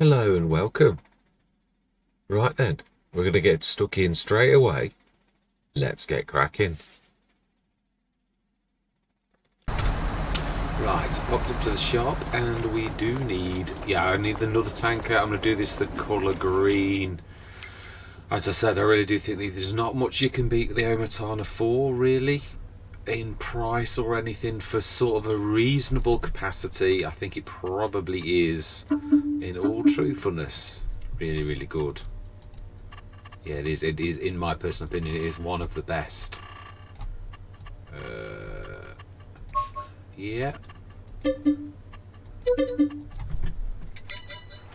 Hello and welcome. Right then, we're going to get stuck in straight away. Let's get cracking. Right, popped up to the shop and we do need, I need another tanker. I'm going to do this the colour green. As I said, I really do think there's not much you can beat the Omatana for, really, in price or anything for sort of a reasonable capacity. I think it probably is, in all truthfulness, really, really good. Yeah, it is, in my personal opinion, it is one of the best. Yeah.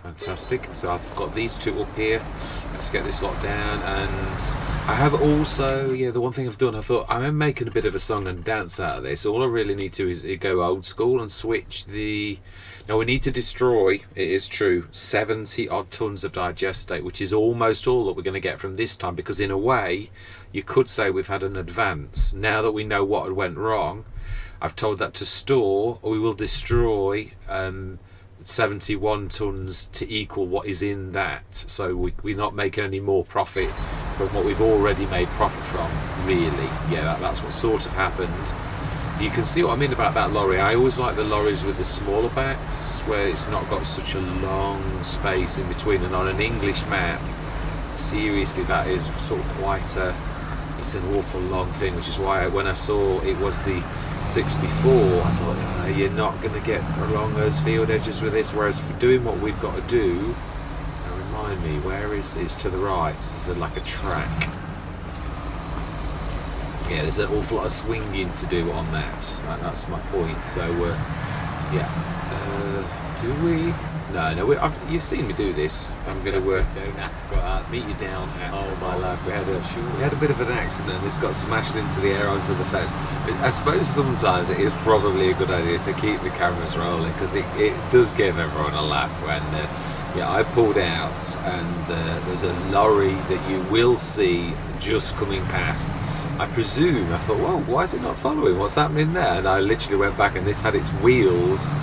Fantastic. So I've got these two up here. Let's get this lot down. And I have also, the one thing I've done, I thought I'm making a bit of a song and dance out of this. All I really need to is go old school and switch the... Now we need to destroy, it is true, 70 odd tons of digestate, which is almost all that we're going to get from this time, because in a way you could say we've had an advance. Now that we know what went wrong, I've told that to store, or we will destroy 71 tons to equal what is in that, so we're not making any more profit from what we've already made profit from, really. That's what sort of happened. You can see what I mean about that lorry. I always like the lorries with the smaller backs, where it's not got such a long space in between, and on an English map, seriously, that is sort of quite it's an awful long thing, which is why when I saw it was the 64, I thought, you're not going to get along those field edges with this, whereas for doing what we've got to do, now remind me, where is it's to the right, there's like a track. Yeah, there's an awful lot of swinging to do on that. That's my point. So, do we? No. You've seen me do this. I'm going to don't ask what I'll meet you down. Oh my life! We had a bit of an accident. This got smashed into the air onto the fence. I suppose sometimes it is probably a good idea to keep the cameras rolling, because it does give everyone a laugh when. I pulled out, and there's a lorry that you will see just coming past. I presume, I thought, well, why is it not following? What's happening there? And I literally went back, and this had its wheels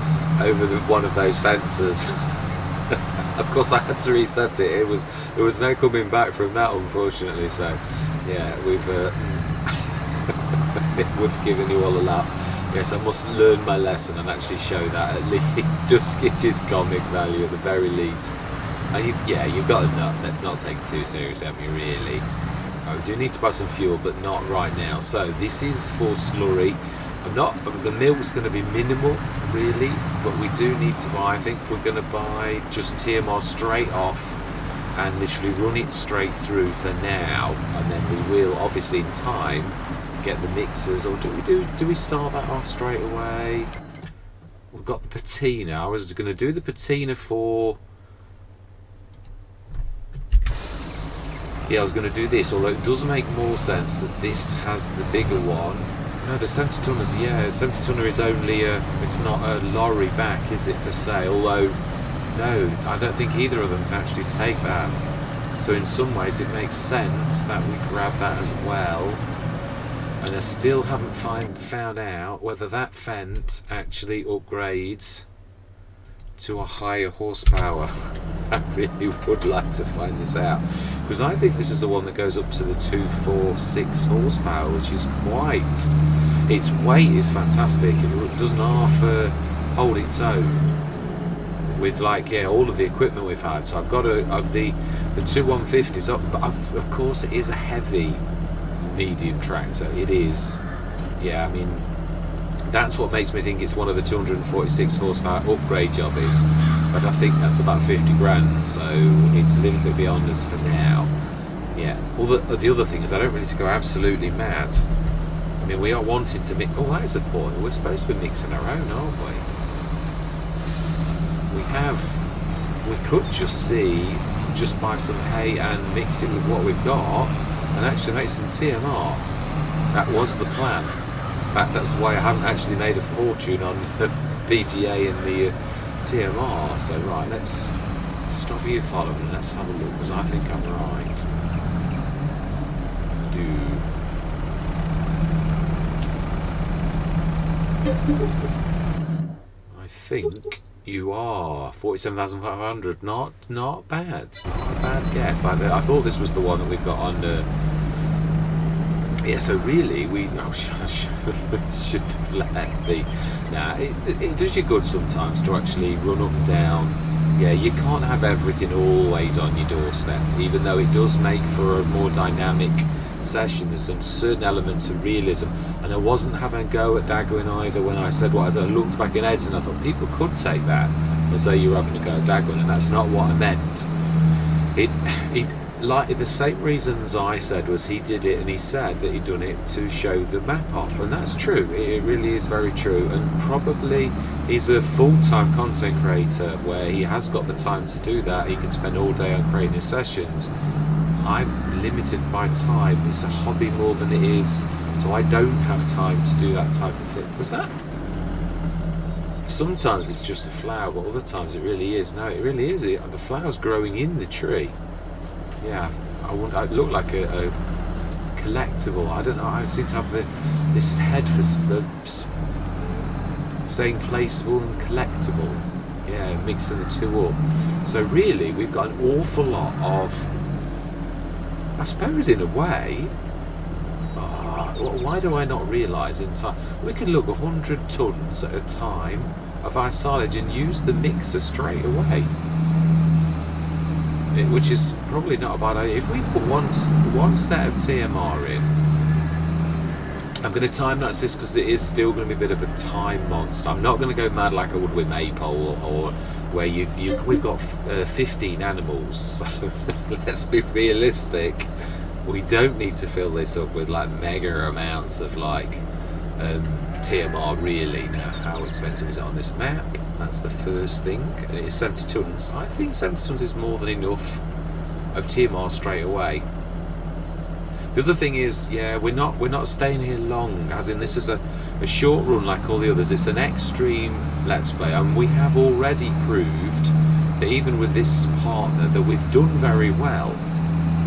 over one of those fences. Of course, I had to reset it. There was no coming back from that, unfortunately. So, we've given you all a laugh. Yes, I must learn my lesson and actually show that at least just get his comic value at the very least. And you've got to not take it too seriously, haven't you, really? I do need to buy some fuel, but not right now. So this is for slurry. The milk's going to be minimal, really, but we do need to buy. I think we're going to buy just TMR straight off and literally run it straight through for now, and then we will, obviously, in time, get the mixers. Or do we start that off straight away? We've got the patina. I was going to do the patina for... I was going to do this, although it does make more sense that this has the bigger one. No, the 70 tonner is, 70 tonner is only it's not a lorry back, is it, per se? Although, no, I don't think either of them can actually take that. So in some ways it makes sense that we grab that as well. And I still haven't found out whether that Fendt actually upgrades to a higher horsepower. I really would like to find this out, because I think this is the one that goes up to the 246 horsepower, which is quite... Its weight is fantastic. It doesn't half hold its own with all of the equipment we've had. So I've got of the two 150s up, but of course it is a heavy medium tractor. It is. I mean, that's what makes me think it's one of the 246 horsepower upgrade jobbies, but I think that's about 50 grand, so it's a little bit beyond us for now. The other thing is, I don't really need to go absolutely mad. I mean, we are wanting to mix... Oh, that is a point. We're supposed to be mixing our own, aren't we? We could just buy some hay and mix it with what we've got and actually make some TMR. That was the plan. That's why I haven't actually made a fortune on the PGA and the TMR. So right, let's stop you following. Let's have a look, because I think I'm right. I think You are 47,500. Not bad. Not a bad guess. I thought this was the one that we've got on. Yeah. So really, I should have let the. Nah, it does you good sometimes to actually run up and down. Yeah, you can't have everything always on your doorstep, even though it does make for a more dynamic session. There's some certain elements of realism, and I wasn't having a go at Dagwin either when I said what I said. I looked back in Ed and I thought people could take that as though you were having a go at Dagwin, and that's not what I meant. It like the same reasons I said was he did it, and he said that he'd done it to show the map off, and that's true. It really is very true, and probably he's a full-time content creator where he has got the time to do that. He can spend all day on creating his sessions. I'm limited by time. It's a hobby more than it is, so I don't have time to do that type of thing. Was that? Sometimes it's just a flower, but other times it really is. No, it really is. The flower's growing in the tree. Yeah, I look like a collectible. I don't know. I seem to have this head for saying placeable and collectible. Yeah, mixing the two up. So really, we've got an awful lot of. I suppose in a way, why do I not realise in time? We can look 100 tonnes at a time of our silage and use the mixer straight away. Which is probably not a bad idea. If we put one set of TMR in, I'm going to time lapse this because it is still going to be a bit of a time monster. I'm not going to go mad like I would with Maypole or where we've got 15 animals, so let's be realistic. We don't need to fill this up with like mega amounts of like TMR really. Now, how expensive is it on this map? That's the first thing. And it is 70 tonnes. I think 70 tonnes is more than enough of TMR straight away. The other thing is, yeah, we're not staying here long, as in this is a short run like all the others. It's an extreme Let's Play, and we have already proved that even with this partner that we've done very well.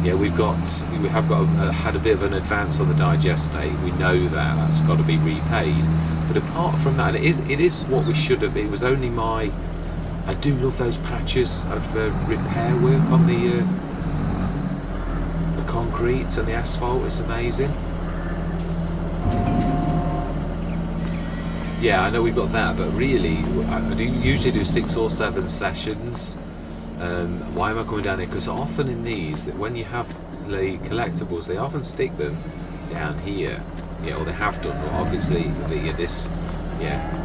Yeah, we have had a bit of an advance on the digestate. We know that's got to be repaid. But apart from that, it is what we should have. It was only I do love those patches of repair work on the concrete and the asphalt. It's amazing. Yeah, I know we've got that, but really, I usually do 6 or 7 sessions. Why am I coming down here? Because often in these, that when you have the collectibles, they often stick them down here. Yeah, or they have done. Or obviously,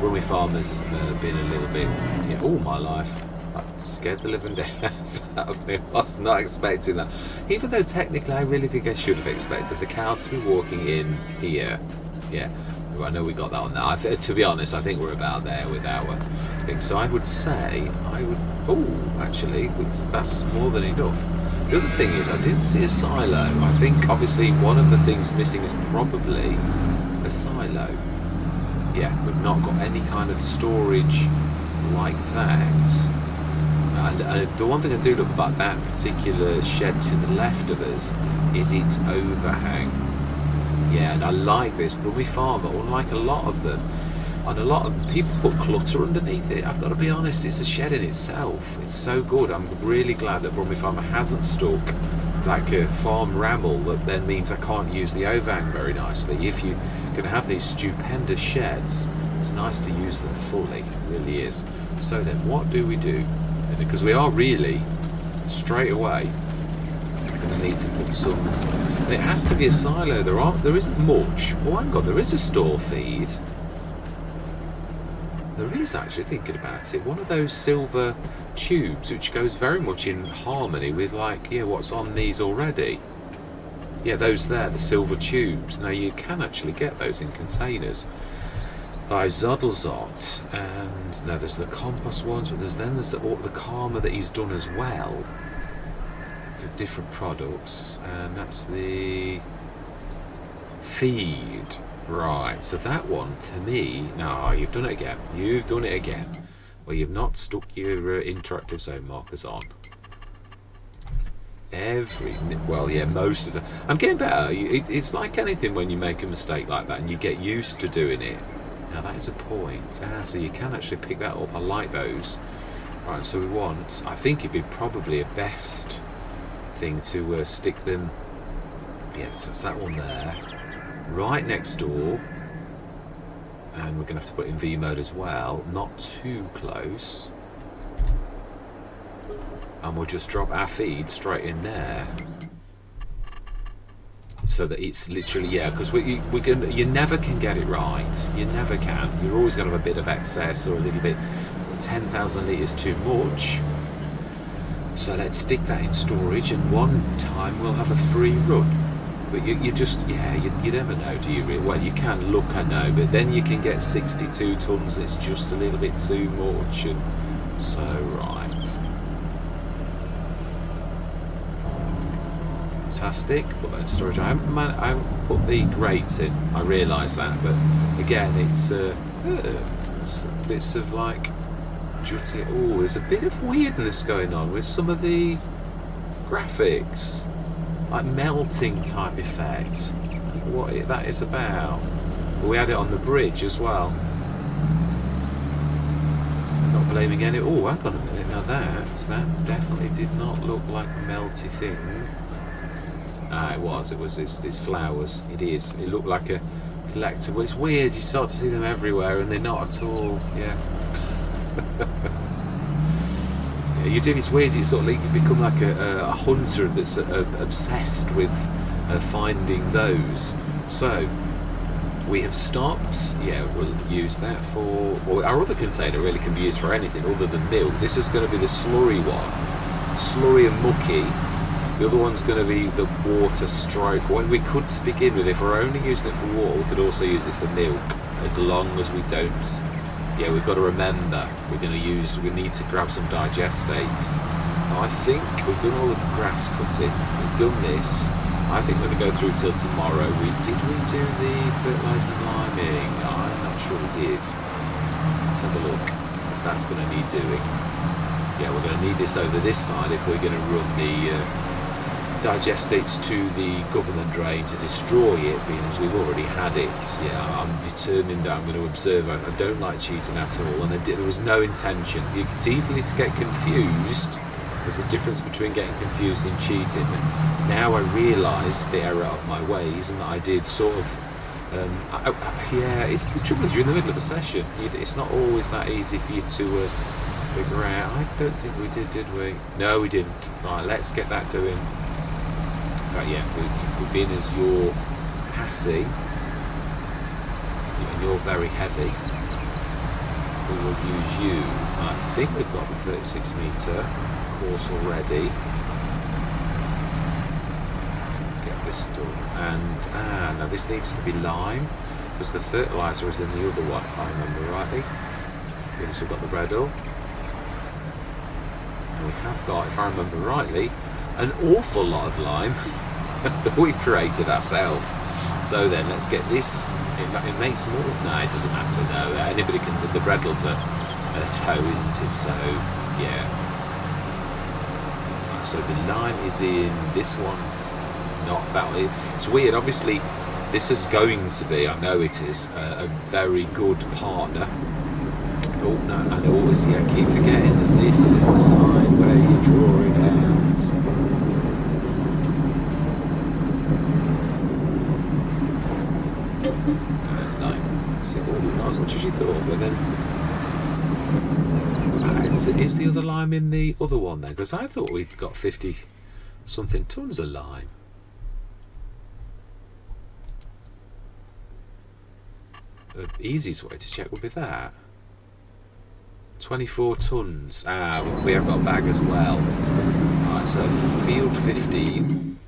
Brummie Farmer's been a little bit. Yeah, all my life, that scared the living death out of me. I was not expecting that. Even though technically, I really think I should have expected the cows to be walking in here. Yeah. I know we got that on there. To be honest, I think we're about there with our thing. So I would say, actually, that's more than enough. The other thing is, I didn't see a silo. I think, obviously, one of the things missing is probably a silo. Yeah, we've not got any kind of storage like that. And the one thing I do love about that particular shed to the left of us is its overhang. Yeah, and I like this Brummie Farmer, unlike a lot of them. And a lot of people put clutter underneath it. I've got to be honest, it's a shed in itself. It's so good. I'm really glad that Brummie Farmer hasn't stuck like a farm ramble that then means I can't use the overhang very nicely. If you can have these stupendous sheds, it's nice to use them fully. It really is. So then, what do we do? Because we are really, straight away, going to need to put some. It has to be a silo. There isn't much. Oh, hang on, there is a store feed. There is, actually, thinking about it, one of those silver tubes which goes very much in harmony with what's on these already. Yeah, those there, the silver tubes. Now you can actually get those in containers by Zodelzot, and now there's the compost ones, but there's the Karma that he's done as well. Different products, and that's the feed. Right, so that one to me, no, you've done it again. Well, you've not stuck your interactive zone markers on. Most of them. I'm getting better. It's like anything when you make a mistake like that and you get used to doing it. Now that is a point. So you can actually pick that up. I like those. Right, so we want, I think it'd be probably a best thing to stick them, so it's that one there, right next door, and we're going to have to put it in V mode as well, not too close, and we'll just drop our feed straight in there. So that it's literally, because you never can get it right. You never can. You're always going to have a bit of excess or a little bit. 10,000 litres too much. So let's stick that in storage, and one time we'll have a free run. But you just, you never know, do you really? Well, you can look, I know, but then you can get 62 tonnes and it's just a little bit too much. And so, right. Fantastic. Put that in storage. I haven't put the grates in. I realise that, but again, it's bits of like jutty. Oh, there's a bit of weirdness going on with some of the graphics, like melting type effect. What that is about. We had it on the bridge as well. I'm not blaming any. Oh, hang on a minute. Now that definitely did not look like a melty thing. It was these flowers. It is. It looked like a collectible. It's weird. You start to see them everywhere, and they're not at all. Yeah. You do. It's weird. You sort of like, you become like a hunter that's obsessed with finding those. So we have stopped. Yeah, we'll use that for. Well, our other container really can be used for anything other than milk. This is going to be the slurry one, slurry and mucky. The other one's going to be the water stroke. Well, we could, to begin with, if we're only using it for water, we could also use it for milk, as long as we don't. Yeah, we've got to remember we need to grab some digestate. Now, I think we've done all the grass cutting. We've done this. I think we're going to go through till tomorrow. Did we do the fertiliser and liming? I'm not sure we did. Let's have a look, because that's going to need doing. Yeah, we're going to need this over this side if we're going to run the digestates to the government drain to destroy it, because we've already had it. Yeah, I'm determined that I'm going to observe. I don't like cheating at all, and there was no intention. It's easily to get confused. There's a difference between getting confused and cheating. And now I realise the error of my ways, and that I did sort of. It's the trouble is you're in the middle of a session. It's not always that easy for you to figure out. I don't think we did we? No, we didn't. Right, let's get that doing. In fact, we've been as you're passing, and you're very heavy. We will use you. I think we've got the 36 metre course already. Get this done. And now this needs to be lime, because the fertiliser is in the other one, if I remember rightly. Yes, we've got the Bredel. And we have got, if I remember rightly, an awful lot of lime that we created ourselves. So then let's get this. It makes more. No, it doesn't matter. No, anybody can. The Bredel's a toe, isn't it? So yeah. So the lime is in this one. Not that. It's weird. Obviously, this is going to be. I know it is a very good partner. Oh no! And always keep forgetting that this is the side where you draw it out. Not as much as you thought, but then is the other lime in the other one then? Because I thought we'd got 50 something tons of lime. The easiest way to check would be that 24 tons. We have got a bag as well. Right, so field 15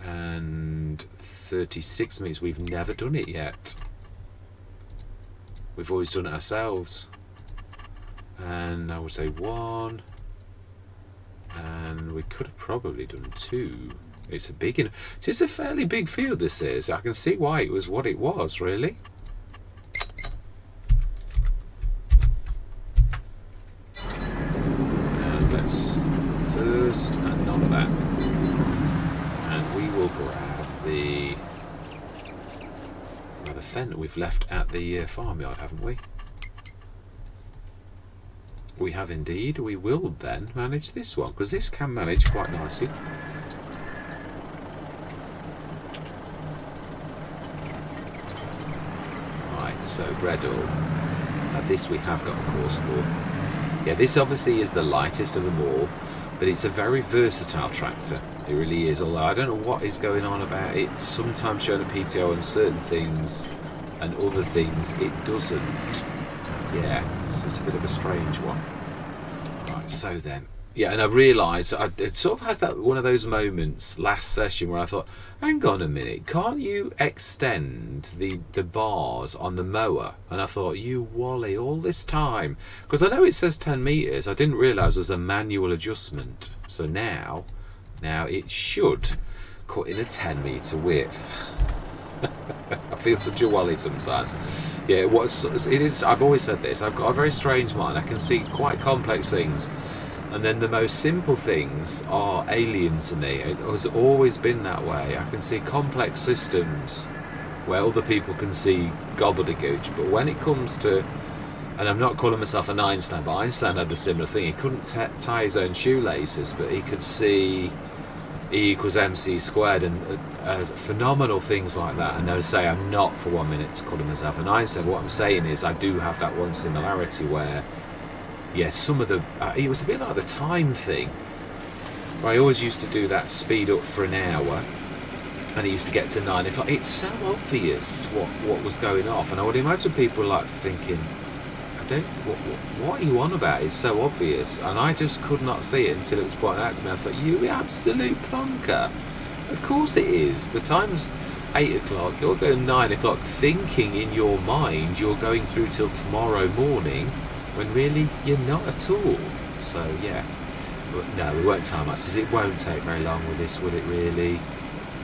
and 36 means we've never done it yet. We've always done it ourselves. And I would say 1, and we could have probably done 2. It's a big, it's a fairly big field, this is. I can see why it was what it was, really. And let's first, and none of that. And we will grab the Fendt we've left at the farmyard, haven't we? We have indeed. We will then manage this one, because this can manage quite nicely. Right, so Gretel. This we have got a course for. Yeah, this obviously is the lightest of them all, but it's a very versatile tractor. It really is, although I don't know what is going on about it. Sometimes showing a PTO on certain things, and other things it doesn't. Yeah, so it's a bit of a strange one. Right, so then, yeah, and I realised I'd sort of had that one of those moments last session where I thought, hang on a minute, can't you extend the bars on the mower? And I thought, you wally, all this time, because I know it says 10 metres, I didn't realise it was a manual adjustment. So now it should cut in a 10 metre width. I feel such a wally sometimes. Yeah, it is. I've always said this. I've got a very strange mind. I can see quite complex things, and then the most simple things are alien to me. It has always been that way. I can see complex systems where other people can see gobbledygooch, but when it comes to, and I'm not calling myself an Einstein, but Einstein had a similar thing. He couldn't tie his own shoelaces, but he could see E equals MC squared and phenomenal things like that. And I would say I'm not for 1 minute calling myself an Einstein. What I'm saying is I do have that one similarity where, yes, some of the it was a bit like the time thing. I always used to do that speed up for an hour, and it used to get to 9 o'clock. It's so obvious what was going off, and I would imagine people like thinking, what are you on about? It's so obvious, and I just could not see it until it was pointed out to me. I thought, you absolute plonker. Of course it is. The time's 8 o'clock, you're going 9 o'clock, thinking in your mind you're going through till tomorrow morning, when really you're not at all. So yeah, but no, we won't time us. It won't take very long with this, will it really?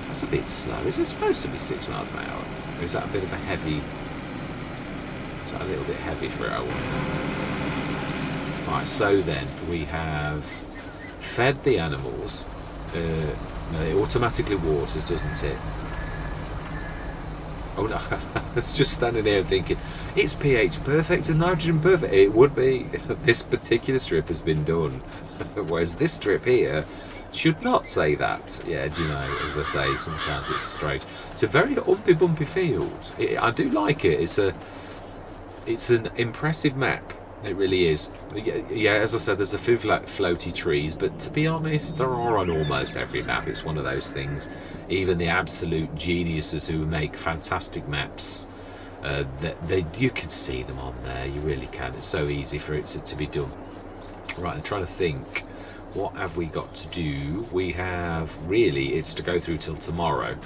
That's a bit slow. Is it supposed to be 6 miles an hour? Or is that a bit of a heavy? Is that a little bit heavy for our one? Right, so then we have fed the animals. No, it automatically waters, doesn't it? Oh no, I was just standing there thinking, it's pH perfect and nitrogen perfect. It would be. This particular strip has been done, whereas this strip here should not say that. Yeah, do you know, as I say, sometimes it's strange. It's a very umpy-bumpy field. I do like it. It's an impressive map. It really is. Yeah, as I said, there's a few floaty trees, but to be honest, there are on almost every map. It's one of those things. Even the absolute geniuses who make fantastic maps, you can see them on there. You really can. It's so easy for it to be done. Right, I'm trying to think. What have we got to do? We have, really, it's to go through till tomorrow.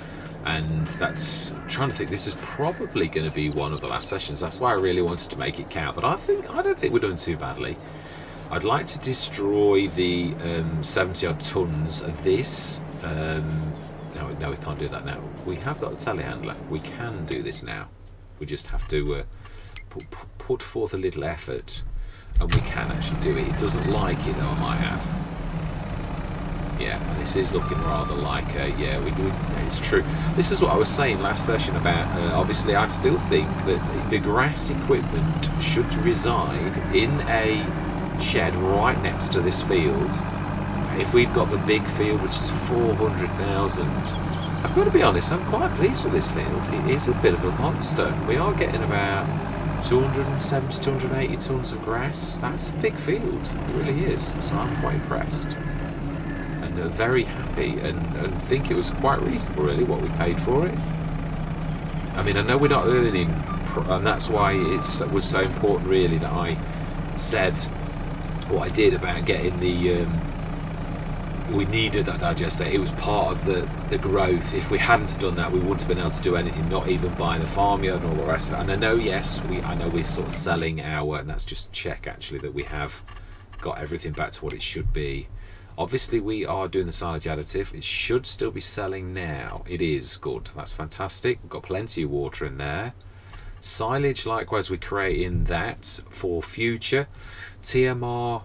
And that's, I'm trying to think, this is probably going to be one of the last sessions. That's why I really wanted to make it count. But I don't think we're doing too badly. I'd like to destroy the 70 odd tons of this. No, we can't do that now. We have got a telehandler. We can do this now. We just have to put forth a little effort, and we can actually do it. It doesn't like it though, I might add. Yeah, and this is looking rather like it's true. This is what I was saying last session about, obviously I still think that the grass equipment should reside in a shed right next to this field. If we've got the big field, which is 400,000, I've got to be honest, I'm quite pleased with this field. It is a bit of a monster. We are getting about 270, 280 tonnes of grass. That's a big field, it really is. So I'm quite impressed. Very happy and think it was quite reasonable really what we paid for it. I mean, I know we're not earning, and that's why it was so important really that I said what I did about getting we needed that digester. It was part of the growth. If we hadn't done that, we wouldn't have been able to do anything, not even buying the farmyard and all the rest of it. And I know, yes, I know we're sort of selling and that's just check actually that we have got everything back to what it should be. Obviously we are doing the silage additive. It should still be selling now. It is good. That's fantastic. We've got plenty of water in there. Silage, likewise, we're creating that for future. TMR,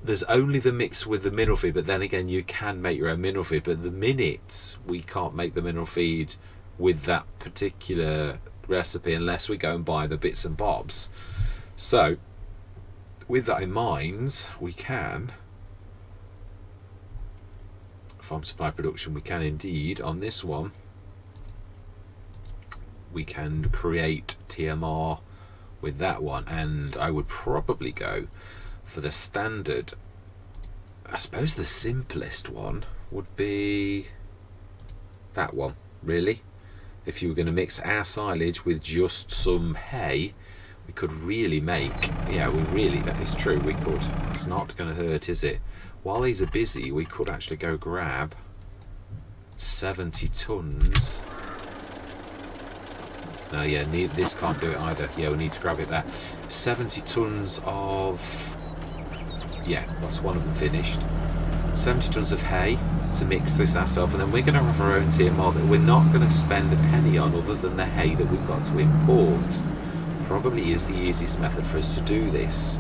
there's only the mix with the mineral feed, but then again you can make your own mineral feed. But the minute we can't make the mineral feed with that particular recipe unless we go and buy the bits and bobs. So with that in mind, we can farm supply production, we can indeed on this one, we can create TMR with that one, and I would probably go for the standard. I suppose the simplest one would be that one, really. If you were going to mix our silage with just some hay, we could really make, yeah, we really, that is true, we could. It's not going to hurt, is it? While these are busy, we could actually go grab 70 tons. No, yeah, this can't do it either. Yeah, we need to grab it there. 70 tons of, yeah, that's one of them finished. 70 tons of hay to mix this ourselves, and then we're going to have our own TMR that we're not going to spend a penny on other than the hay that we've got to import. Probably is the easiest method for us to do this.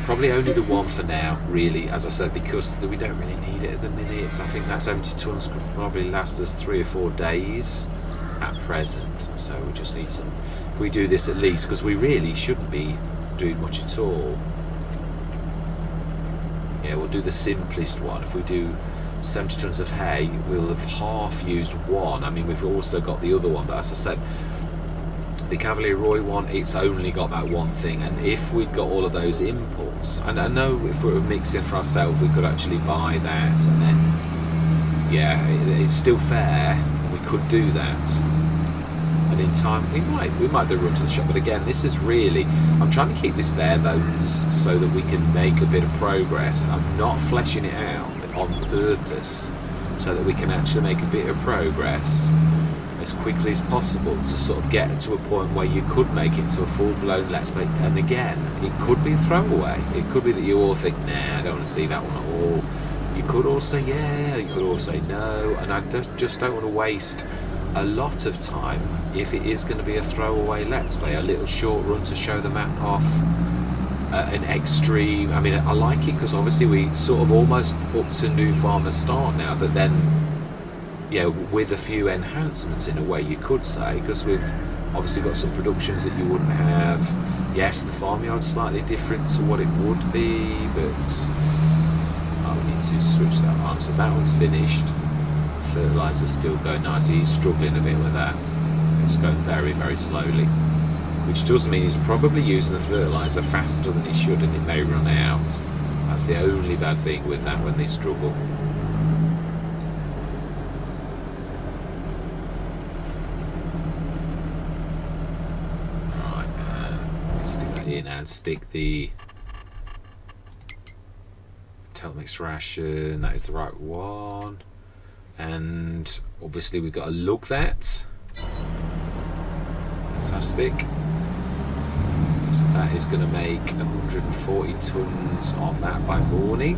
Probably only the one for now, really, as I said, because we don't really need it at the minute. I think that 70 tons could probably last us 3 or 4 days at present, so we just need some. We do this at least, because we really shouldn't be doing much at all. Yeah, we'll do the simplest one. If we do 70 tons of hay, we'll have half used one. I mean, we've also got the other one, but as I said, the Cavalier Roy one, it's only got that one thing, and if we'd got all of those imports, and I know if we were mixing for ourselves, we could actually buy that, and then, yeah, it's still fair, we could do that, and in time, we might do a run to the shop, but again, this is really, I'm trying to keep this bare bones so that we can make a bit of progress. I'm not fleshing it out on purpose, so that we can actually make a bit of progress as quickly as possible to sort of get to a point where you could make it to a full-blown let's make. And again, it could be a throwaway. It could be that you all think, nah, I don't want to see that one at all. You could all say yeah, you could all say no, and I just don't want to waste a lot of time if it is going to be a throwaway let's play, a little short run to show the map off, an extreme. I mean, I like it because obviously we sort of almost up to New Farmer start now, but then, yeah, with a few enhancements in a way you could say, because we've obviously got some productions that you wouldn't have. Yes, the farmyard's slightly different to what it would be, but I need to switch that on. So that one's finished. Fertilizer's still going nice. He's struggling a bit with that. It's going very, very slowly, which does mean he's probably using the fertilizer faster than he should, and it may run out. That's the only bad thing with that when they struggle. In and stick the Telmix ration, that is the right one, and obviously we've got to lug that. Fantastic. So that is going to make 140 tons of that by morning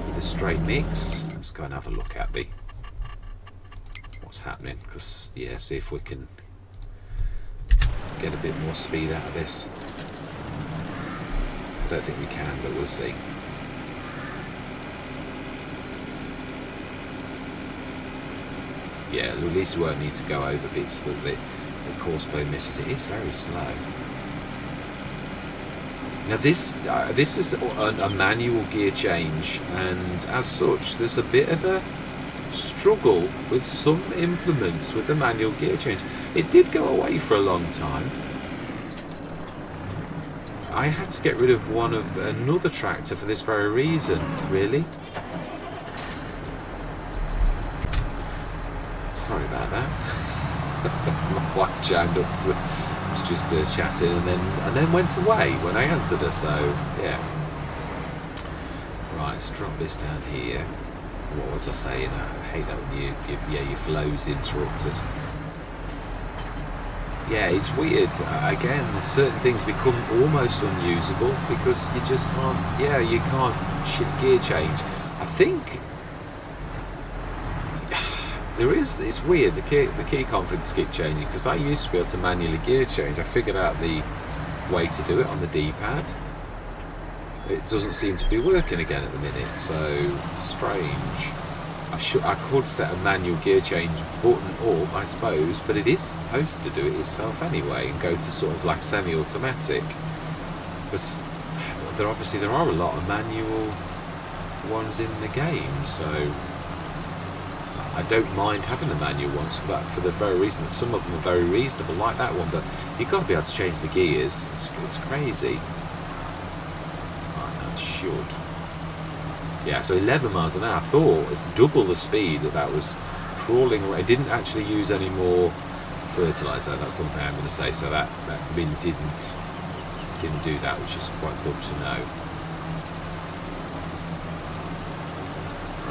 with a straight mix. Let's go and have a look at the what's happening, because yeah, see if we can get a bit more speed out of this. I don't think we can, but we'll see. Yeah, at least we won't need to go over bits that the courseplay misses. It is very slow. Now this is a manual gear change, and as such there's a bit of a struggle with some implements with the manual gear change. It did go away for a long time. I had to get rid of another tractor for this very reason, really. Sorry about that. My wife chimed up, was just chatting, and then went away when I answered her. So yeah. Right, let's drop this down here. What was I saying? I hate that when your flow's interrupted. Yeah, it's weird. Again, certain things become almost unusable because you just can't. Yeah, you can't gear change. I think there is. It's weird. The key conflicts keep changing because I used to be able to manually gear change. I figured out the way to do it on the D-pad. It doesn't seem to be working again at the minute. So strange. I could set a manual gear change button up, I suppose, but it is supposed to do it itself anyway and go to sort of like semi-automatic. Because there are a lot of manual ones in the game, so I don't mind having the manual ones for the very reason that some of them are very reasonable, like that one. But you've got to be able to change the gears. It's crazy. Right, that should. Yeah, so 11 miles an hour. I thought it's double the speed that was crawling away. It didn't actually use any more fertilizer. That's something I'm going to say. So that really didn't do that, which is quite good to know.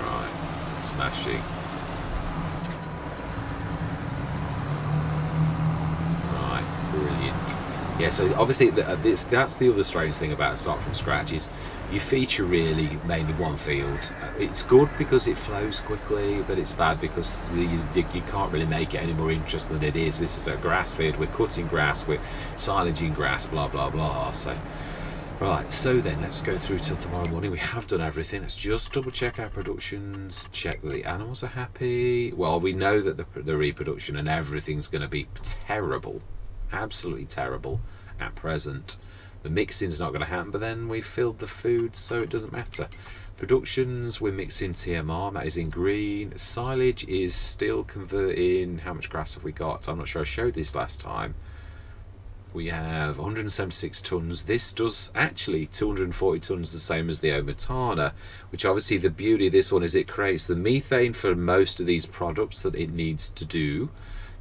Right, smashing. Right, brilliant. Yeah, so obviously that's the other strange thing about Start From Scratch is you feature really mainly one field. It's good because it flows quickly, but it's bad because you can't really make it any more interesting than it is. This is a grass field, we're cutting grass, we're silaging grass, blah blah blah. So right, so then let's go through till tomorrow morning. We have done everything. Let's just double check our productions, check that the animals are happy. Well, we know that the reproduction and everything's going to be terrible, absolutely terrible at present. The mixing's not going to happen, but then we've filled the food, so it doesn't matter. Productions, we're mixing TMR, that is in green. Silage is still converting. How much grass have we got? I'm not sure I showed this last time. We have 176 tonnes. This does actually 240 tonnes, the same as the Omatana, which obviously the beauty of this one is it creates the methane for most of these products that it needs to do.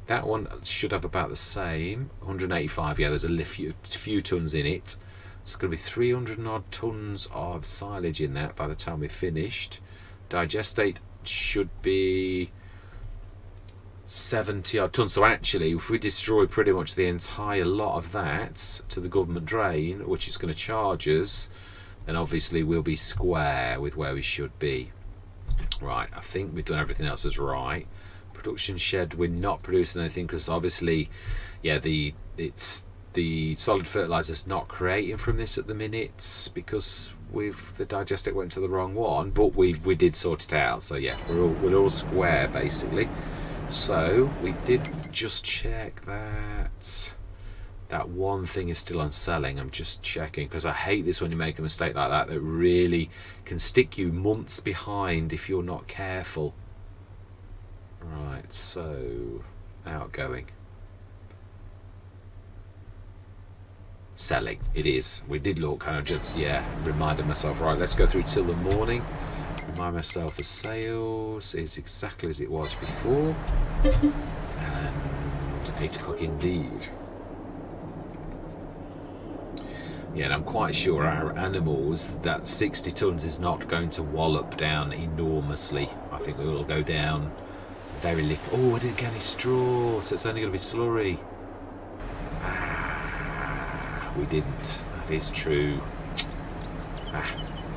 That one should have about the same, 185. Yeah, there's a few tonnes in it. It's going to be 300 and odd tonnes of silage in that by the time we're finished. Digestate should be 70 odd tonnes. So actually, if we destroy pretty much the entire lot of that to the government drain, which is going to charge us, then obviously we'll be square with where we should be. Right, I think we've done everything else as right. Production shed, we're not producing anything because obviously, yeah, the solid fertilizer's not creating from this at the minute because the digestate went to the wrong one, but we did sort it out. So yeah, we're all square basically. So we did just check that one thing is still on selling. I'm just checking because I hate this when you make a mistake like that really can stick you months behind if you're not careful. Right, so outgoing, selling, it is. We did look, kind of just, yeah, reminded myself, right, let's go through till the morning, remind myself the sales is exactly as it was before, and 8 o'clock indeed. Yeah, and I'm quite sure our animals, that 60 tonnes is not going to wallop down enormously. I think it will go down very little. Oh, I didn't get any straw, so it's only going to be slurry. We didn't. That is true.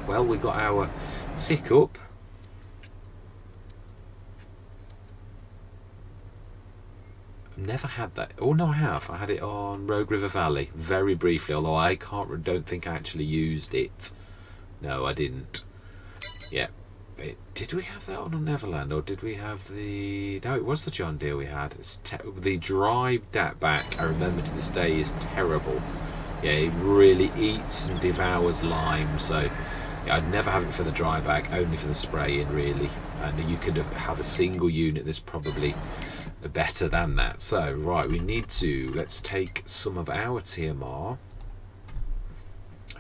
Well, we got our tick up. Never had that. Oh no, I have. I had it on Rogue River Valley very briefly, although I don't think I actually used it. No, I didn't. Yeah. Did we have that on Neverland, or did we have the... No, it was the John Deere we had. The dry dat back, I remember to this day, is terrible. Yeah, it really eats and devours lime, so yeah, I'd never have it for the dry back, only for the spraying really. And you could have a single unit that's probably better than that. So, right, let's take some of our TMR,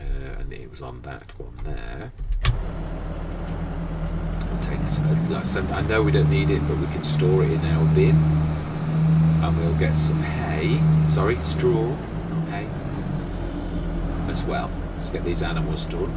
and it was on that one there. I know we don't need it, but we can store it in our bin, and we'll get some straw, not hay, as well. Let's get these animals done.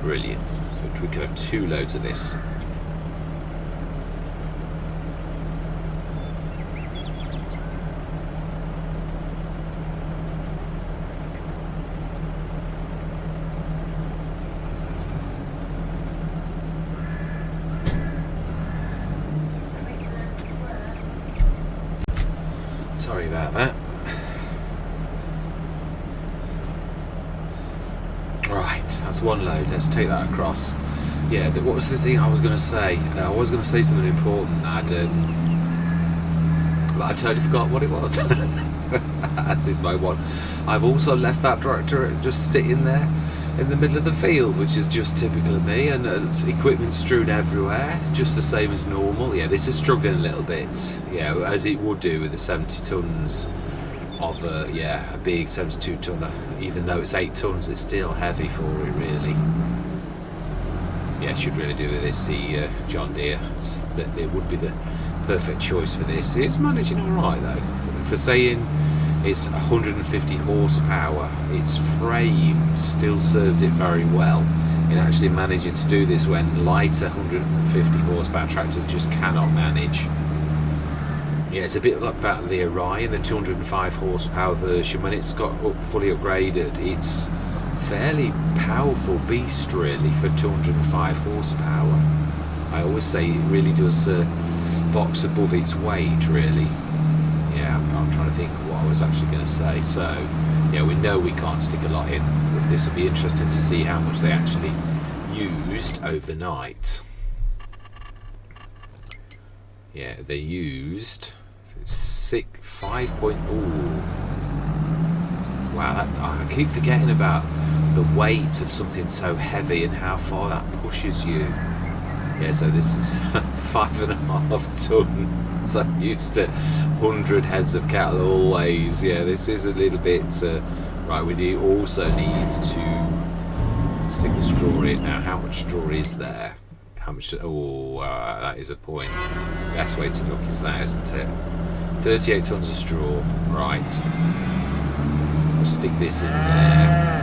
Brilliant. So we could have 2 loads of this. about that. Right, that's one load. Let's take that across. Yeah, what was the thing I was going to say? I was going to say something important. But I totally forgot what it was. That's this my one. I've also left that tractor just sitting there in the middle of the field, which is just typical of me, and equipment strewn everywhere, just the same as normal. Yeah, this is struggling a little bit. Yeah, as it would do with the 70 tons of a big 72 tonner. Even though it's 8 tons, it's still heavy for it, really. Yeah, it should really do with this. The John Deere, it would be the perfect choice for this. It's managing alright though. For saying it's 150 horsepower, its frame still serves it very well in actually managing to do this when lighter 150 horsepower tractors just cannot manage. Yeah, it's a bit like about the Orion, the 205 horsepower version. When it's got fully upgraded, it's fairly powerful beast really for 205 horsepower. I always say it really does box above its weight, really. Yeah, I'm trying to think what I was actually going to say. So, yeah, we know we can't stick a lot in, but this will be interesting to see how much they actually used overnight. Yeah, they used 5 ooh. Wow, I keep forgetting about the weight of something so heavy and how far that pushes you. Yeah, so this is 5.5 tons. I'm used to 100 heads of cattle always. Yeah, this is a little bit right. We also need to stick the straw in. Now, how much straw is there? How much? Oh, that is a point. Best way to look is that, isn't it? 38 tons of straw. Right. We'll stick this in there.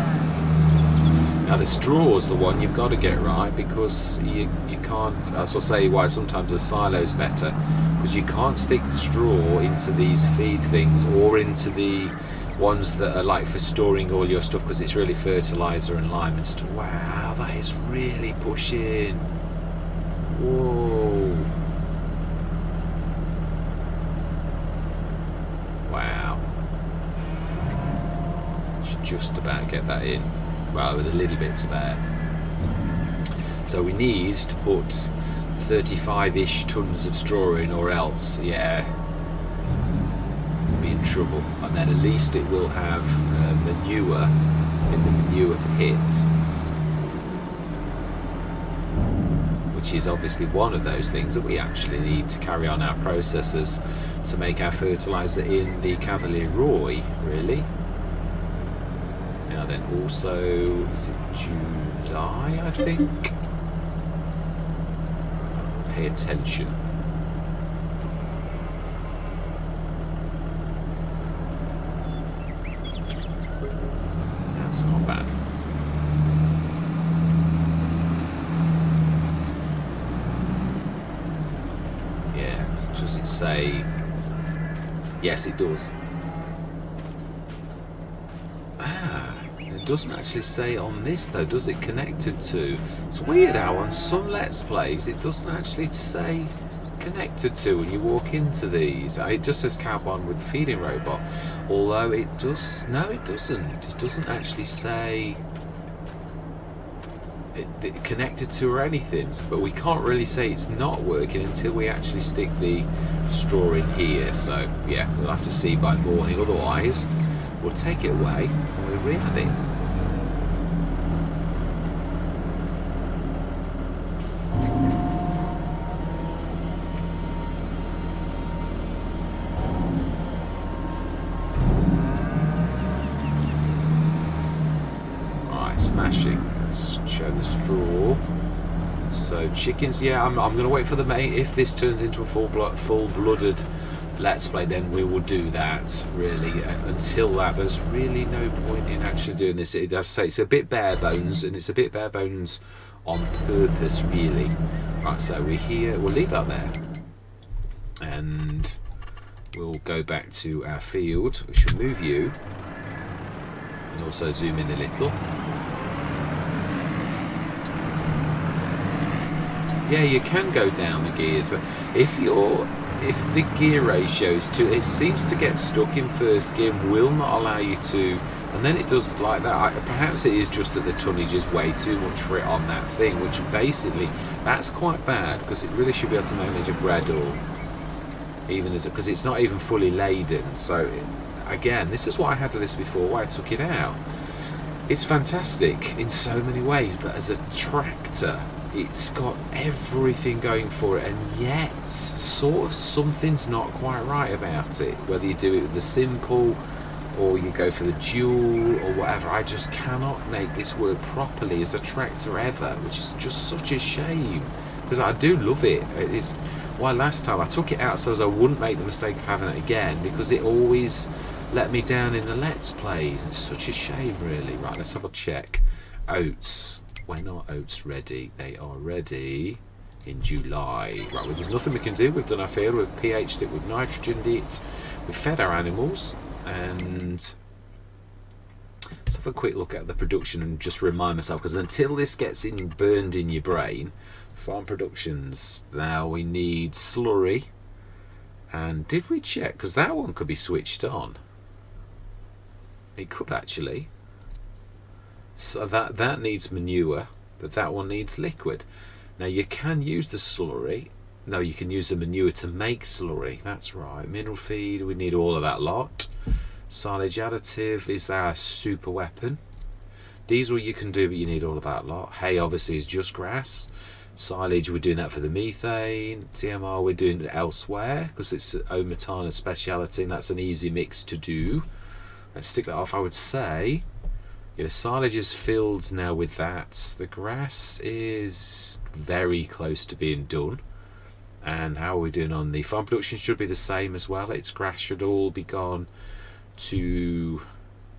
Now the straw's the one you've got to get right, because you can't, that's what I say why sometimes the silo's better, because you can't stick straw into these feed things or into the ones that are like for storing all your stuff, because it's really fertiliser and lime and stuff. Wow, that is really pushing. Whoa. Wow. Should just about get that in. Well, with a little bit spare. So we need to put 35-ish tons of straw in, or else, yeah, we'll be in trouble. And then at least it will have manure in the manure pit, which is obviously one of those things that we actually need to carry on our processes to make our fertiliser in the Cavalier Roy, really. Now then, also, is it July, I think? Pay attention. That's not bad. Yeah, does it say? Yes, it does. It doesn't actually say on this though, does it, connected to? It's weird how on some Let's Plays it doesn't actually say connected to when you walk into these. It just says cab on with feeding robot, although it does, no it doesn't actually say it connected to or anything, but we can't really say it's not working until we actually stick the straw in here. So yeah, we'll have to see by morning, otherwise we'll take it away and we'll re-add it. Smashing. Let's show the straw. So chickens, yeah, I'm going to wait for the mate. If this turns into a full-blooded Let's Play, then we will do that, really. Until that, there's really no point in actually doing this. As I say, it's a bit bare bones, and it's a bit bare bones on purpose, really. Right, so we're here. We'll leave that there. And we'll go back to our field. We should move you. And also zoom in a little. Yeah, you can go down the gears, but if you're if the gear ratios to it seems to get stuck in first gear, will not allow you to, and then it does like that. Perhaps it is just that the tonnage is way too much for it on that thing, which basically that's quite bad, because it really should be able to manage a Bredel even as because it's not even fully laden. So again, this is what I had with this before, why I took it out. It's fantastic in so many ways, but as a tractor it's got everything going for it, and yet sort of something's not quite right about it, whether you do it with the simple or you go for the dual or whatever. I just cannot make this work properly as a tractor ever, which is just such a shame, because I do love it. It is why last time I took it out so as I wouldn't make the mistake of having it again, because it always let me down in the Let's Plays. It's such a shame, really. Right, let's have a check. Oats. When are oats ready? They are ready in July. Right, well, there's nothing we can do. We've done our field, we've pH'd it, we've nitrogened it, we've fed our animals, and let's have a quick look at the production and just remind myself, because until this gets burned in your brain, farm productions, now we need slurry. And did we check? Because that one could be switched on. It could actually. So that needs manure, but that one needs liquid. Now you can use the slurry. No, you can use the manure to make slurry. That's right. Mineral feed, we need all of that lot. Silage additive is our super weapon. Diesel you can do, but you need all of that lot. Hay obviously is just grass. Silage, we're doing that for the methane. TMR we're doing it elsewhere because it's Omatana speciality, and that's an easy mix to do. Let's stick that off. I would say the silage is filled now with that. The grass is very close to being done. And how are we doing on the farm production? Should be the same as well. Its grass should all be gone to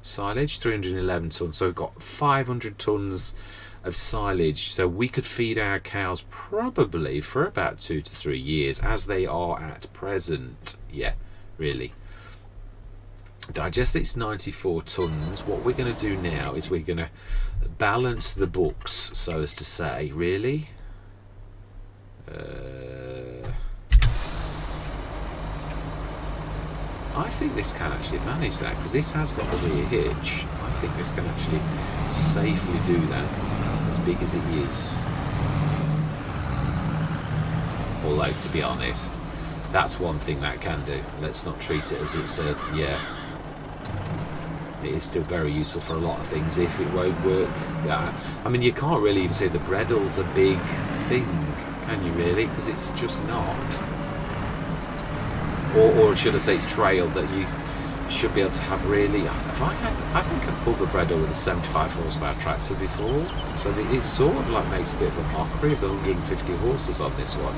silage, 311 tons. So we've got 500 tons of silage. So we could feed our cows probably for about 2 to 3 years as they are at present. Yeah, really. Digest it's 94 tons. What we're going to do now is we're going to balance the books, so as to say, really. I think this can actually manage that, because this has got a rear hitch. I think this can actually safely do that, as big as it is. Although, to be honest, that's one thing that can do. Let's not treat it as it's a, yeah. It is still very useful for a lot of things. If it won't work, yeah. I mean, you can't really even say the Bredel's a big thing, can you really? Because it's just not. Or should I say it's trail, that you should be able to have really. I think I pulled the Bredel with a 75 horsepower tractor before, so it sort of like makes a bit of a mockery of the 150 horses on this one.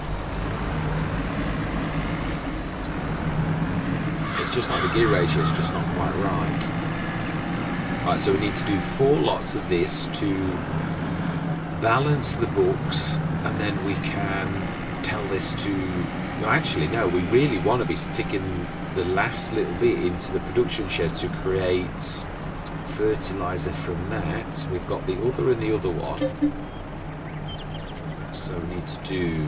It's just like the gear ratio is just not quite right. Right, so we need to do 4 lots of this to balance the books, and then we can tell this to. Actually, no, we really want to be sticking the last little bit into the production shed to create fertilizer from that. We've got the other and the other one, so we need to do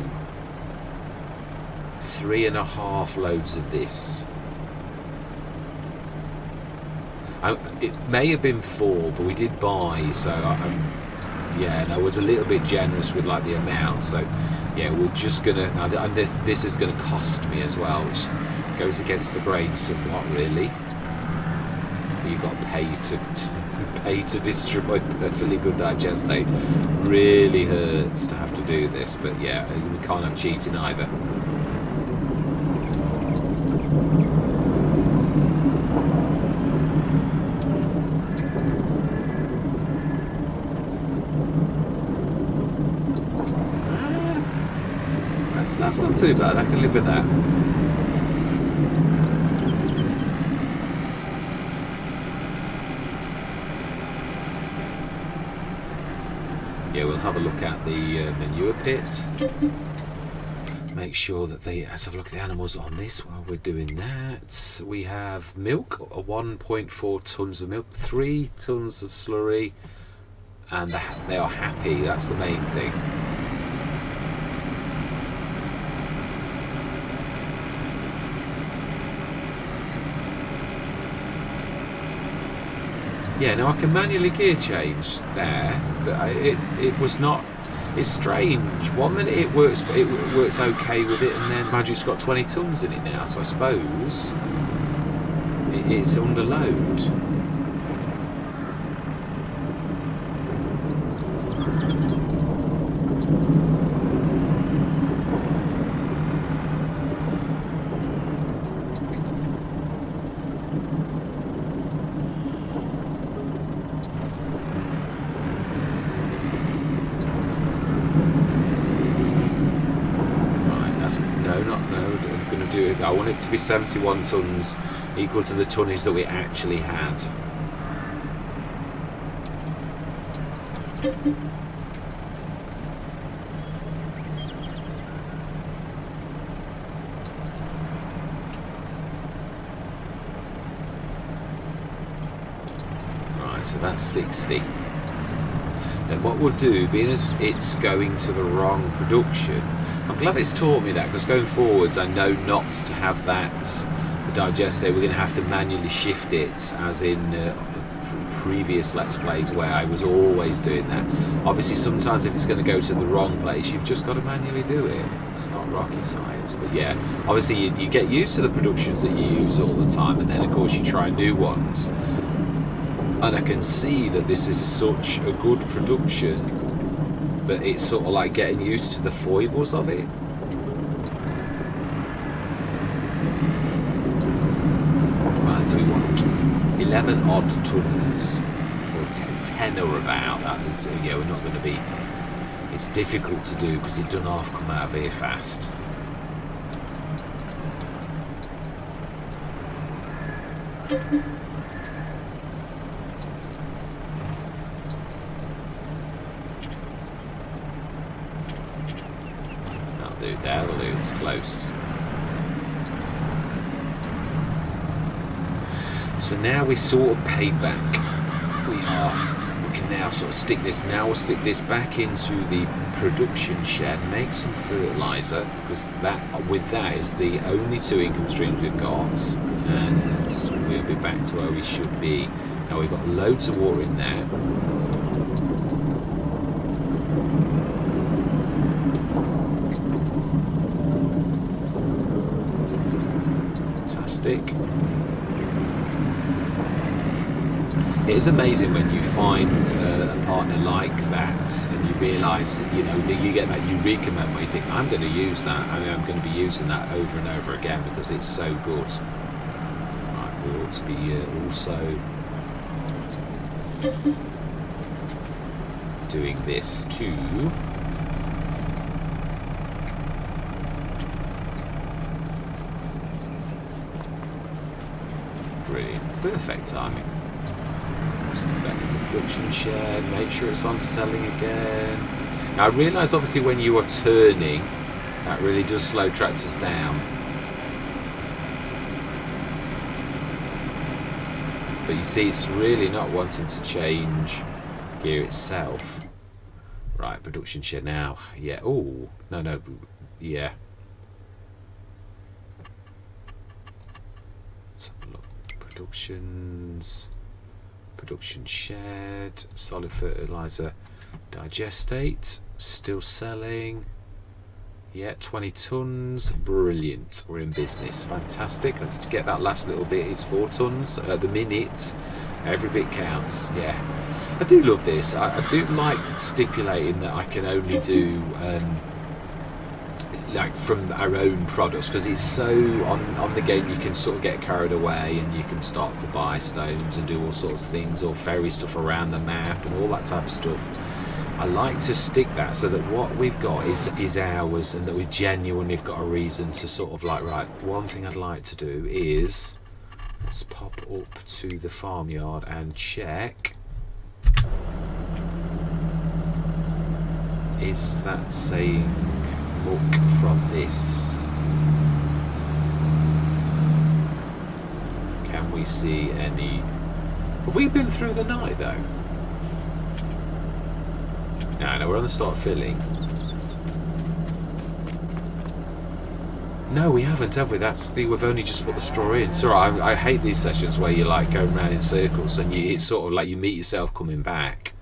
3.5 loads of this. It may have been 4, but we did buy, so yeah, and I was a little bit generous with like the amount. So yeah, we're just gonna. And this is gonna cost me as well, which goes against the grain somewhat, really. You've got to pay to destroy perfectly good digestate. Really hurts to have to do this, but yeah, we can't have cheating either. That's not too bad, I can live with that. Yeah, we'll have a look at the manure pit. Make sure that let's have a look at the animals on this while we're doing that. We have milk, 1.4 tons of milk, 3 tons of slurry, and they are happy, that's the main thing. Yeah, now I can manually gear change there, but it was not. It's strange. 1 minute it works okay with it, and then Magic's got 20 tons in it now. So I suppose it's under load. I want it to be 71 tons, equal to the tonnage that we actually had. Right, so that's 60. Then what we'll do, being as it's going to the wrong production, I'm glad it's taught me that, because going forwards I know not to have that, the digester. We're going to have to manually shift it, as in previous Let's Plays where I was always doing that. Obviously sometimes if it's going to go to the wrong place, you've just got to manually do it. It's not rocket science, but yeah, obviously you get used to the productions that you use all the time, and then of course you try new ones. And I can see that this is such a good production, but it's sort of like getting used to the foibles of it. Right, so we want 11 odd tons, or 10 or about. That is, yeah, we're not going to be. It's difficult to do because it doesn't half come out of here fast. That'll do, it's close. So now we sort of paid back. We can now sort of stick this. Now we'll stick this back into the production shed, make some fertiliser, because with that is the only two income streams we've got, and we'll be back to where we should be. Now we've got loads of water in there. It is amazing when you find a partner like that, and you realise that you get that eureka moment where you think, I'm going to use that. I mean, I'm going to be using that over and over again because it's so good. Right, we ought to be also doing this too. Brilliant, perfect timing. Stick that in the production shed, make sure it's on selling again. Now I realise obviously when you are turning, that really does slow tractors down. But you see, it's really not wanting to change gear itself. Right, production shed now. Yeah, oh, no, yeah. Let's have a look. Production shed, solid fertiliser digestate, still selling. Yeah, 20 tons, brilliant. We're in business, fantastic. Let's get that last little bit. It's 4 tons at the minute. Every bit counts. Yeah, I do love this. I do like stipulating that I can only do like from our own products, because it's so on the game you can sort of get carried away and you can start to buy stones and do all sorts of things, or ferry stuff around the map and all that type of stuff. I like to stick that so that what we've got is ours, and that we genuinely have got a reason to sort of like, right, one thing I'd like to do is let's pop up to the farmyard and check, is that saying look from this? Can we see any? Have we been through the night though? No, we're on the start filling. No, we haven't, have we? We've only just put the straw in. It's alright. I hate these sessions where you're like going around in circles and it's sort of like you meet yourself coming back.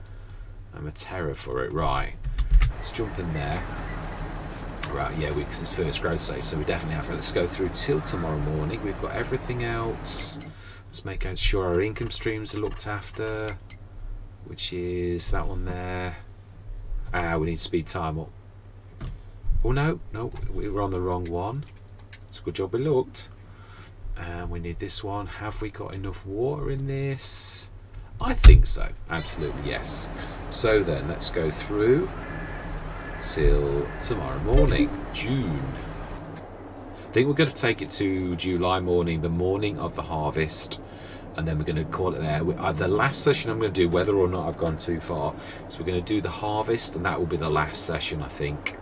I'm a terror for it. Right, let's jump in there. Right, yeah, because it's first growth stage, so we definitely have to. Let's go through till tomorrow morning. We've got everything else. Let's make sure our income streams are looked after, which is that one there. We need to speed time up. Oh no, we were on the wrong one. It's a good job we looked. And we need this one. Have we got enough water in this? I think so. Absolutely, yes. So then, let's go through till tomorrow morning, June. I think we're going to take it to July morning, the morning of the harvest, and then we're going to call it there. The last session I'm going to do, whether or not I've gone too far, so we're going to do the harvest, and that will be the last session, I think.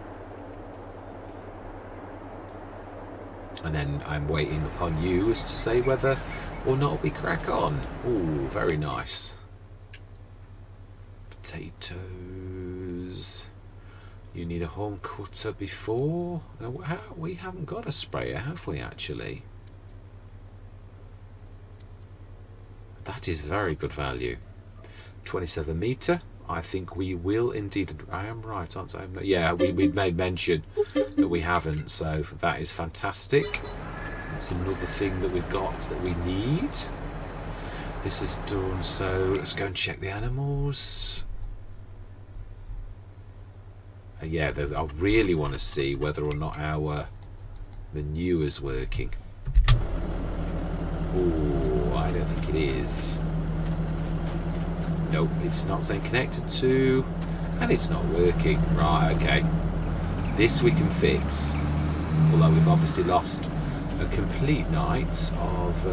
And then I'm waiting upon you as to say whether or not we crack on. Oh, very nice. Potatoes. You need a horn cutter before. We haven't got a sprayer, have we, actually? That is very good value. 27 metre. I think we will indeed. I am right, aren't I? Yeah, we made mention that we haven't, so that is fantastic. That's another thing that we've got that we need. This is done, so let's go and check the animals. Yeah, I really want to see whether or not our manure is working. Oh, I don't think it is. Nope, it's not saying connected to, and it's not working. Right, okay. This we can fix. Although we've obviously lost a complete night of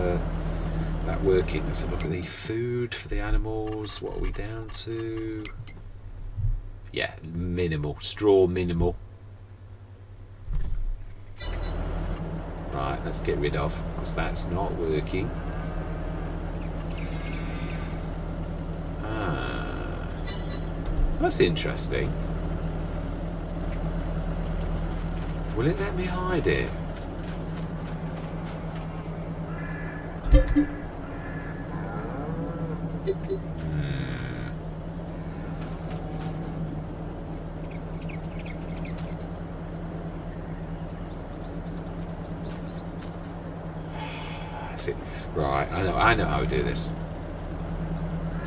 that working. Let's have a look at the food for the animals. What are we down to? Yeah, minimal. Straw minimal. Right, let's get rid of, because that's not working. That's interesting. Will it let me hide it? Right, I know how to do this.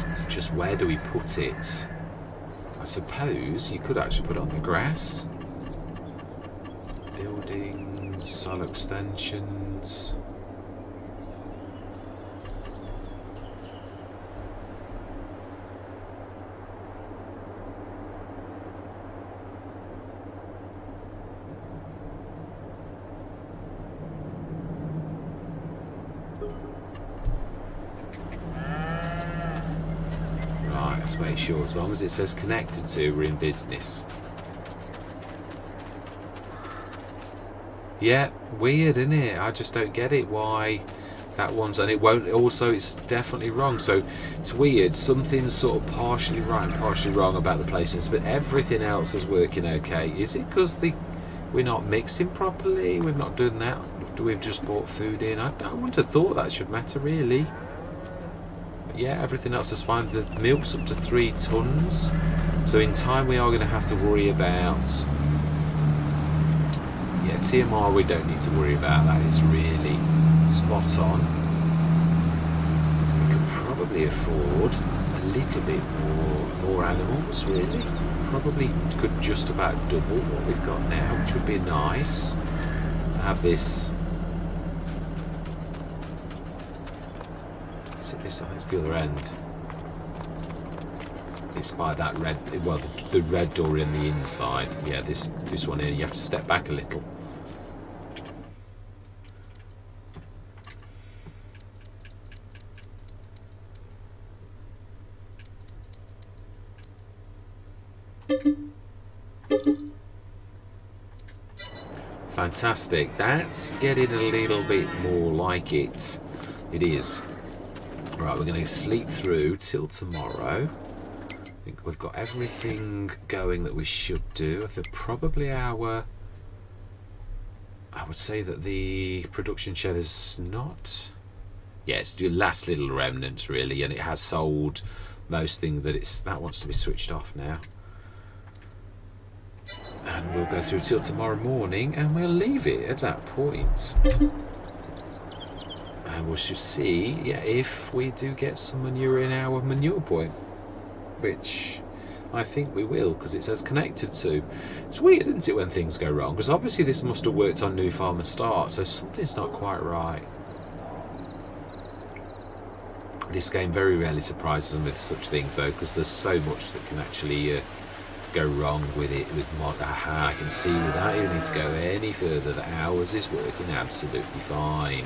It's just, where do we put it? I suppose you could actually put it on the grass. Buildings, silo extensions. Make sure, as long as it says connected to, we're in business. Yeah, weird, isn't it? I just don't get it why that one's, and it won't. Also, it's definitely wrong. So it's weird. Something's sort of partially right and partially wrong about the placements, but everything else is working okay. Is it because we're not mixing properly? We've not done that. We've just bought food in. I wouldn't have thought that should matter, really. Yeah, everything else is fine. The milk's up to 3 tons, so in time we are going to have to worry about. Yeah, TMR we don't need to worry about. That is really spot on. We could probably afford a little bit more animals. Really, probably could just about double what we've got now, which would be nice to have this. This, I think it's the other end. It's by that red, well, the red door in the inside. Yeah, this one here, you have to step back a little. Fantastic. That's getting a little bit more like it. It is. Right, we're going to sleep through till tomorrow. I think we've got everything going that we should do. I think probably our I would say that the production shed is not. Yeah, it's the last little remnants really, and it has sold most things that wants to be switched off now. And we'll go through till tomorrow morning, and we'll leave it at that point. And we should see, yeah, if we do get some manure in our manure point, which I think we will, because it says connected to. It's weird, isn't it, when things go wrong? Because obviously this must have worked on New Farmer Start, so something's not quite right. This game very rarely surprises them with such things, though, because there's so much that can actually go wrong with it. With mod, I can see without even need to go any further that ours is working absolutely fine.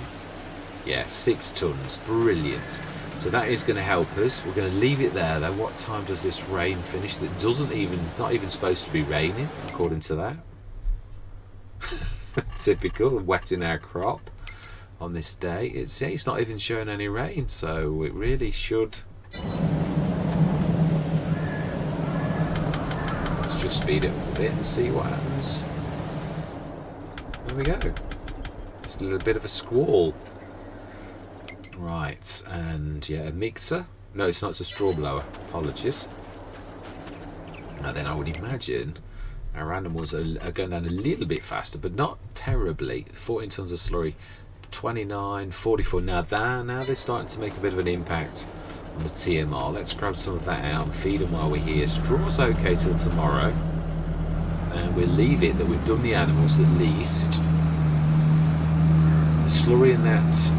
Yeah, 6 tons, brilliant. So that is going to help us. We're going to leave it there, though. What time does this rain finish? That not even supposed to be raining, according to that. Typical, wetting our crop on this day. It's not even showing any rain, so it really should. Let's just speed it up a bit and see what happens. There we go. It's a little bit of a squall. Right, and yeah, a mixer. No, it's not, it's a straw blower. Apologies. Now then, I would imagine our animals are going down a little bit faster, but not terribly. 14 tons of slurry, 29, 44. Now they're starting to make a bit of an impact on the TMR. Let's grab some of that out and feed them while we're here. Straw's okay till tomorrow, and we'll leave it that we've done the animals at least. The slurry and that.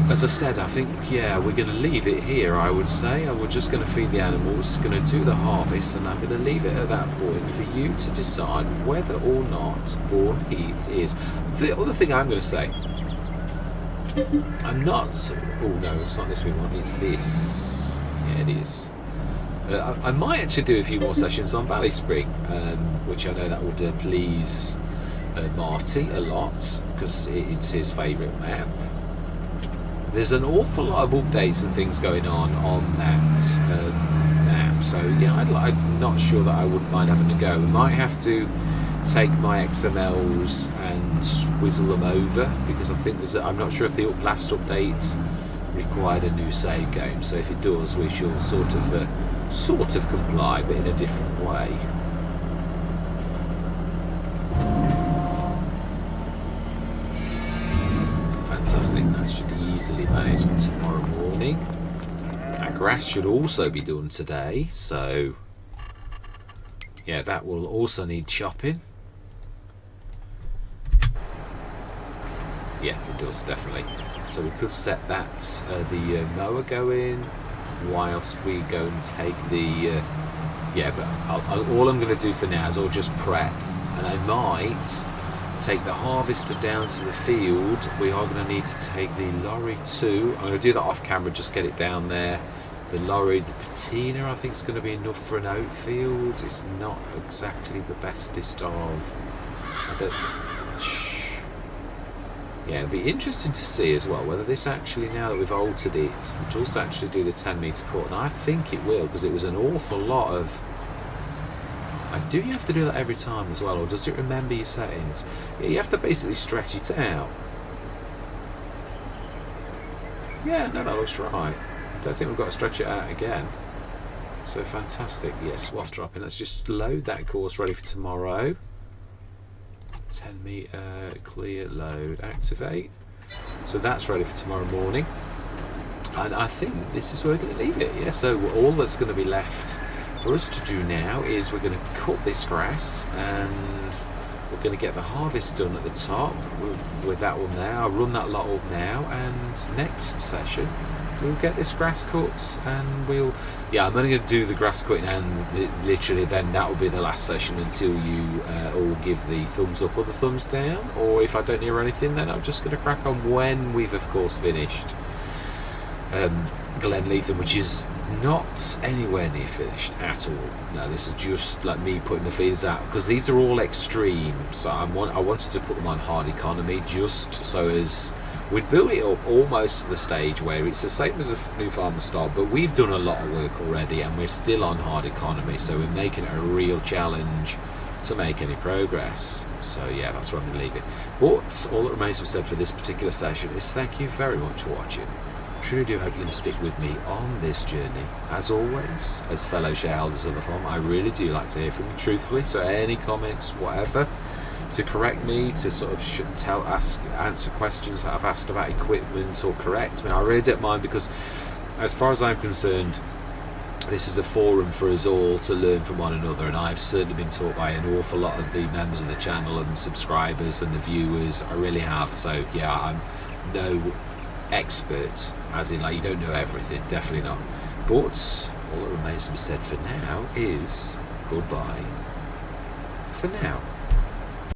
As I said, I think, yeah, we're going to leave it here, I would say. We're just going to feed the animals, going to do the harvest, and I'm going to leave it at that point for you to decide whether or not Bourneheath is. The other thing I'm going to say, I'm not... Oh, no, it's not this we want, it's this. Yeah, it is. I might actually do a few more sessions on Valley Spring, which I know that would please Marty a lot, because it's his favourite map. There's an awful lot of updates and things going on that map, so yeah, I'm not sure that I wouldn't mind having a go. We might have to take my XMLs and swizzle them over, because I think I'm not sure if the last update required a new save game, so if it does, we shall sort of comply, but in a different way. Fantastic, that should be easily managed for tomorrow morning. Our grass should also be done today, so yeah, that will also need chopping. Yeah, it does, definitely. So we could set that the mower going whilst we go and take the yeah, but all I'm going to do for now is I'll just prep, and I might take the harvester down to the field. We are going to need to take the lorry too. I'm going to do that off camera, just get it down there. The lorry, the patina, I think is going to be enough for an oat field. It's not exactly the bestest of. I don't think. Yeah, it'll be interesting to see as well whether this actually, now that we've altered it, does actually do the 10 metre cut. And I think it will, because it was an awful lot of. Do you have to do that every time as well, or does it remember your settings? Yeah, you have to basically stretch it out. Yeah, no, that looks right. Don't think we've got to stretch it out again. So fantastic. Yes, swath dropping. Let's just load that course ready for tomorrow. 10 metre clear, load, activate. So that's ready for tomorrow morning. And I think this is where we're going to leave it. Yeah, so all that's going to be left for us to do now is we're going to cut this grass, and we're going to get the harvest done at the top with that one there. I'll run that lot up now, and next session we'll get this grass cut, and I'm only going to do the grass cutting, and literally then that will be the last session until you all give the thumbs up or the thumbs down, or if I don't hear anything, then I'm just going to crack on when we've of course finished Glen Leatham, which is not anywhere near finished at all. No, this is just like me putting the feeders out, because these are all extreme, so I wanted to put them on hard economy, just so as we'd built it up almost to the stage where it's the same as a New Farmer Start, but we've done a lot of work already and we're still on hard economy, so we're making it a real challenge to make any progress. So yeah, that's where I'm going to leave it. But all that remains to be said for this particular session is thank you very much for watching. Truly do hope you're going to stick with me on this journey. As always, as fellow shareholders of the farm, I really do like to hear from you, truthfully. So any comments, whatever, to correct me, to sort of answer questions that I've asked about equipment, or correct me, I really don't mind, because as far as I'm concerned, this is a forum for us all to learn from one another, and I've certainly been taught by an awful lot of the members of the channel and the subscribers and the viewers. I really have. So yeah, I'm no expert, as in like you don't know everything, definitely not. But all that remains to be said for now is goodbye for now.